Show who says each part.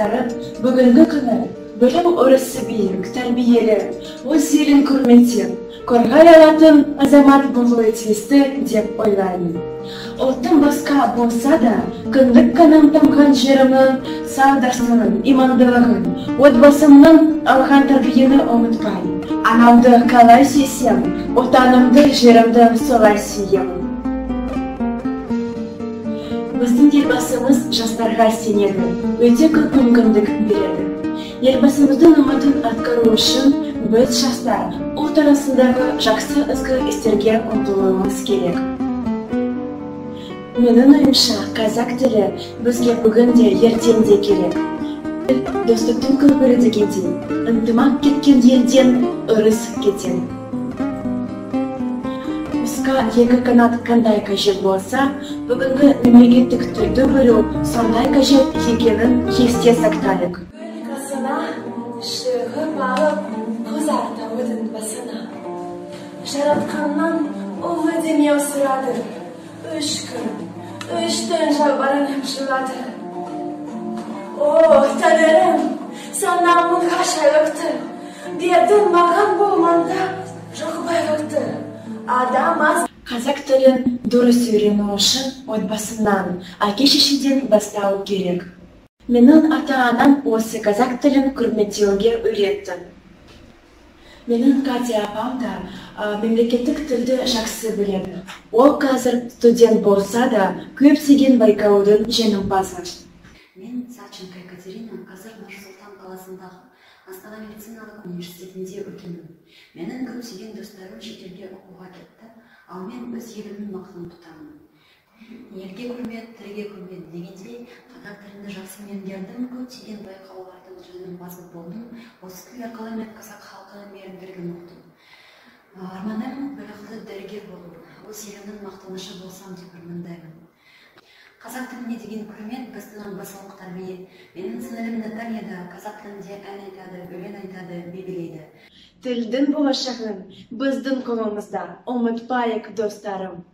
Speaker 1: достарым, бүгінгі күні білім орысы бейік, тәрбиелі, өз елін көрметтен, қорғай алатын азамат болуы тиісті деп ойлаймын. Ұлттың басқа болса да, күндік қанам тамған жерімнің саудаштығын, имандылығын, отбасымның алған тәрбиені ұмытпай. Анамды қалай сүйсем, отанымды, жерімді солай сүйемін. Біздің елбасымыз жастарға сенеді, өте көп мүмкіндік береді. Елбасымыздың үмітін атқару үшін біз жастар ұлт арасындағы жақсы ізгі істерге ұмтылуымыз керек. Менің ойымша, қазақ тілі бізге бүгінде ертеңде керек. Достықтың көпірі дегендей, ынтымақ кеткен елден ырыс кетен. Ұсқа екі қанат қандай қажет болса, бүгінгі мемлекеттік тілді білу сондай қажет екенін есте сақтайық.
Speaker 2: Қасына шығып алып, қызарта өтін басына. Жаратқаннан ұлы демеу сұрады. 3 күн, 3 түн жалбарынып жылады. О, Тәңірім, санам мыңға шайлықты. Бердің маған болманда жоқ байлықты. Адам аз.
Speaker 1: Қазақ тілін дұрыс үйрену үшін отбасынан, әке-шешеден бастау керек. Менің ата-анам осы қазақ тілін құрметтеуге үйретті. Менің Катя апам да мемлекеттік тілді жақсы біледі. Ол қазір студент болса да, көптеген байқаудың жеңімпазы.
Speaker 3: Мен Савченко Екатерина, қазір Нұр-Сұлтан қаласындағы Астана медициналық университетінде оқимын. Менің көптеген достарым шетелге оқуға кетті, ал мен өз елімнің мақтанын тұтамын. Елге құрмет, тілге құрмет дегендей, қазақ тілінде жақсы меңгердім, көптеген байқаулардың жеңімпазы болдым. Осы тіл арқылы мен қазақ халқының мейірімділігін ұқтым. Арманым білікті дәрігер болу, өз елімнің мақтанышы болсам деп армандаймын. Қазақ тіліне деген құрмет біздің отбасылық тәрбие. Менің сіңілім Наталья да қазақ тілінде ән айтады, өлең айтады, би билейді.
Speaker 1: Тілдің болашағын біздің қолымызда, ұмытпайық достарым.